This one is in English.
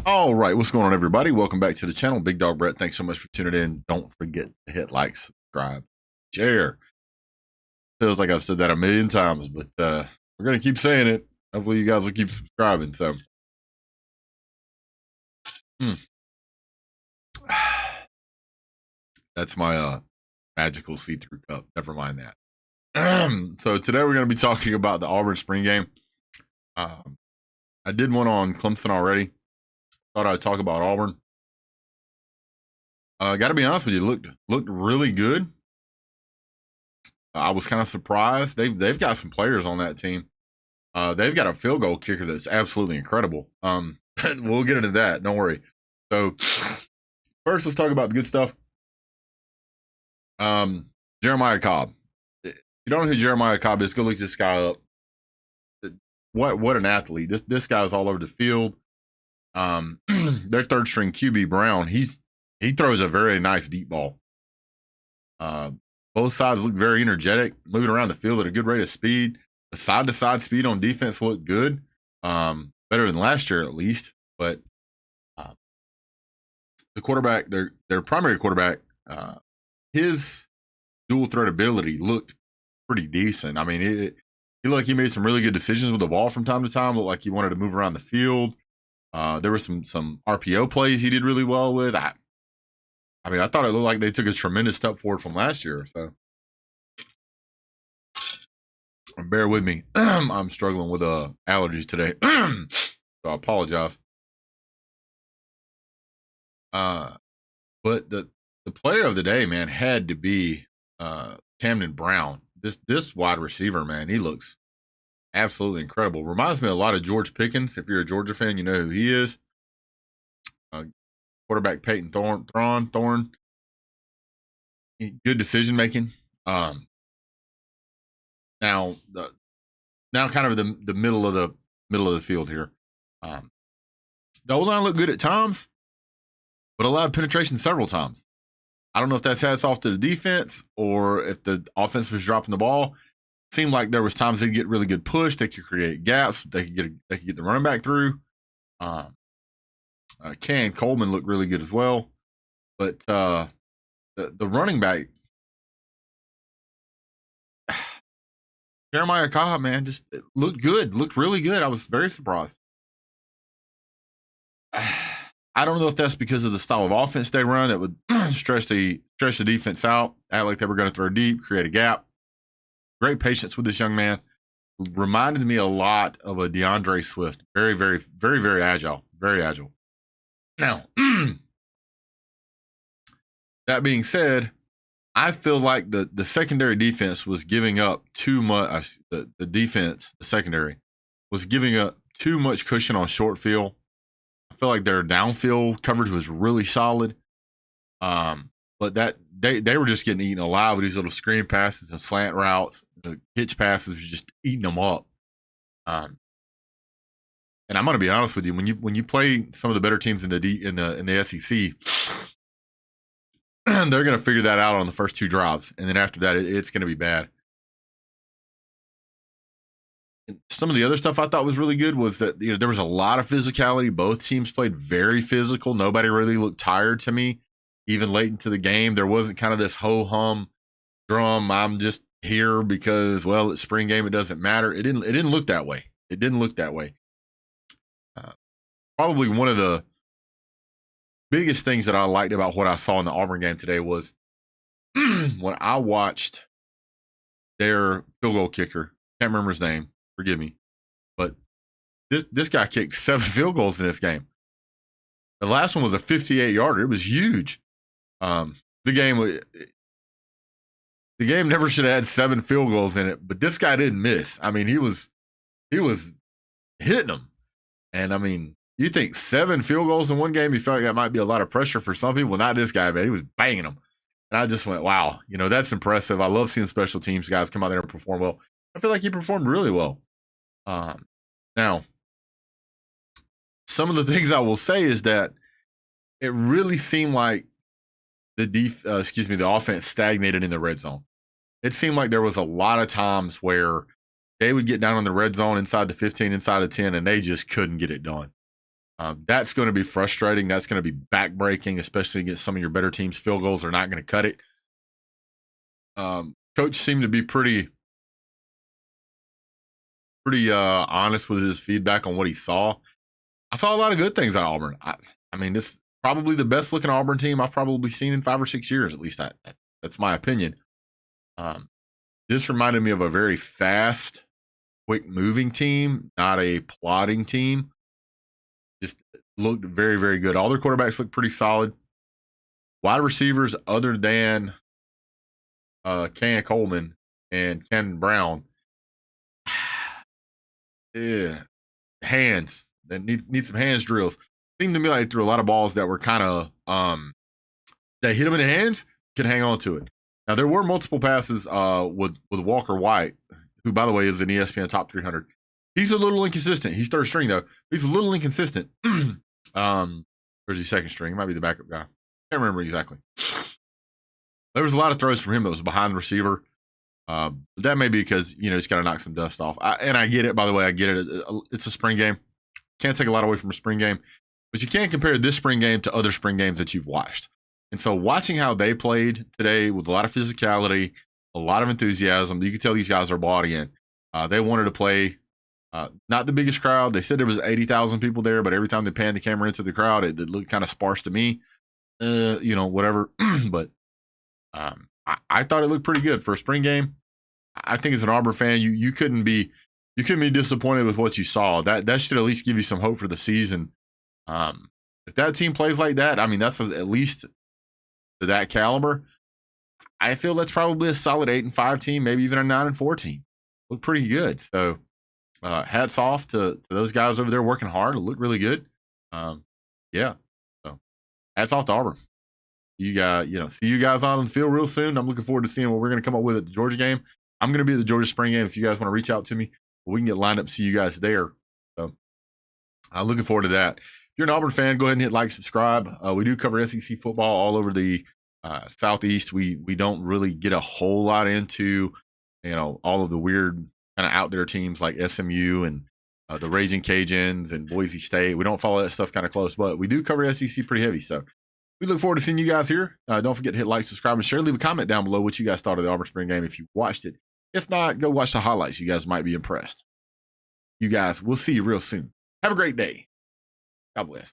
All right, what's going on, everybody? Welcome back to the channel. Big Dog Brett, thanks so much for tuning in. Don't forget to hit like, subscribe, share. Feels like I've said that a million times, but we're going to keep saying it. Hopefully, you guys will keep subscribing. So, that's my magical see-through cup. Never mind that. So, today we're going to be talking about the Auburn spring game. I did one on Clemson already. Thought I'd talk about Auburn. Got to be honest with you, looked really good. I was kind of surprised. They've got some players on that team. They've got a field goal kicker that's absolutely incredible. We'll get into that. Don't worry. So first, let's talk about the good stuff. Jeremiah Cobb. If you don't know who Jeremiah Cobb is, go look this guy up. What an athlete. This guy's all over the field. Their third string QB Brown, he throws a very nice deep ball. Both sides look very energetic, moving around the field at a good rate of speed. The side-to-side speed on defense looked good, better than last year at least. But the quarterback, their primary quarterback, his dual threat ability looked pretty decent. I mean, he looked like he made some really good decisions with the ball from time to time. Looked like he wanted to move around the field. There were some RPO plays he did really well with. I mean, I thought it looked like they took a tremendous step forward from last year. So, bear with me. I'm struggling with allergies today, so I apologize. But the player of the day, man, had to be Camden Brown. This wide receiver, man, he looks absolutely incredible. Reminds me a lot of George Pickens. If you're a Georgia fan, you know who he is. Quarterback Peyton Thorne. Good decision making. Now kind of the middle of the field here. The O-line looked good at times, but allowed penetration several times. I don't know if that's hats off to the defense or if the offense was dropping the ball. Seemed like there was times they'd get really good push. They could create gaps. They could get the running back through. Ken Coleman looked really good as well, but the running back Jeremiah Cobb, man, just looked good, looked really good. I was very surprised. I don't know if that's because of the style of offense they run that would stretch the defense out, act like they were going to throw deep, create a gap. Great patience with this young man. Reminded me a lot of a DeAndre Swift. Very, very, very, very agile. Very agile. Now, that being said, I feel like the secondary defense was giving up too much. The defense, the secondary, was giving up too much cushion on short field. I feel like their downfield coverage was really solid. But that they were just getting eaten alive with these little screen passes and slant routes. The hitch passes was just eating them up. And I'm going to be honest with you, when you play some of the better teams in the SEC, they're going to figure that out on the first two drives, and then after that, it's going to be bad. And some of the other stuff I thought was really good was that there was a lot of physicality. Both teams played very physical. Nobody really looked tired to me, even late into the game. There wasn't kind of this ho hum drum. I'm just here because it's spring game. It doesn't matter. It didn't look that way. It didn't look that way. Probably one of the biggest things that I liked about what I saw in the Auburn game today was when I watched their field goal kicker. Can't remember his name. Forgive me, but this guy kicked 7 field goals in this game. The last one was a 58-yarder. It was huge. The game never should have had 7 field goals in it, but this guy didn't miss. I mean, he was hitting them, and I mean, you think 7 field goals in one game? You felt like that might be a lot of pressure for some people. Not this guy, man. He was banging them, and I just went, wow, that's impressive. I love seeing special teams guys come out there and perform well. I feel like he performed really well. Now, some of the things I will say is that it really seemed like the offense stagnated in the red zone. It seemed like there was a lot of times where they would get down in the red zone inside the 15, inside the 10, and they just couldn't get it done. That's going to be frustrating. That's going to be backbreaking, especially against some of your better teams. Field goals are not going to cut it. Coach seemed to be pretty honest with his feedback on what he saw. I saw a lot of good things at Auburn. I mean, this is probably the best looking Auburn team I've probably seen in 5 or 6 years, at least. That's my opinion. This reminded me of a very fast, quick moving team, not a plodding team. Just looked very, very good. All their quarterbacks looked pretty solid. Wide receivers, other than Ken Coleman and Ken Brown, yeah, hands. They need some hands drills. Seemed to me like they threw a lot of balls that were kind of they hit them in the hands, could hang on to it. Now there were multiple passes with Walker White, who by the way is an ESPN top 300. He's a little inconsistent. He's third string though. He's a little inconsistent. Where's he second string? He might be the backup guy. Can't remember exactly. There was a lot of throws from him that was behind the receiver. That may be because he's got to knock some dust off. And I get it. By the way, I get it. It's a spring game. Can't take a lot away from a spring game, but you can't compare this spring game to other spring games that you've watched. And so watching how they played today with a lot of physicality, a lot of enthusiasm, you could tell these guys are bought in. They wanted to play. Not the biggest crowd. They said there was 80,000 people there, but every time they panned the camera into the crowd, it looked kind of sparse to me. Whatever. But I thought it looked pretty good for a spring game. I think as an Auburn fan, you couldn't be disappointed with what you saw. That should at least give you some hope for the season. If that team plays like that, I mean, that's at least to that caliber. I feel that's probably a solid 8-5 team, maybe even a 9-4 team. Look pretty good. So hats off to those guys over there working hard. It looked really good. Yeah. So hats off to Auburn. You guys, see you guys on the field real soon. I'm looking forward to seeing what we're going to come up with at the Georgia game. I'm going to be at the Georgia spring game. If you guys want to reach out to me, we can get lined up to see you guys there. So I'm looking forward to that. If you're an Auburn fan, go ahead and hit like, subscribe. We do cover SEC football all over the Southeast. We don't really get a whole lot into, all of the weird kind of out there teams like SMU and the Raging Cajuns and Boise State. We don't follow that stuff kind of close, but we do cover SEC pretty heavy. So we look forward to seeing you guys here. Don't forget to hit like, subscribe, and share. Leave a comment down below what you guys thought of the Auburn spring game if you watched it. If not, go watch the highlights. You guys might be impressed. You guys, we'll see you real soon. Have a great day. God bless.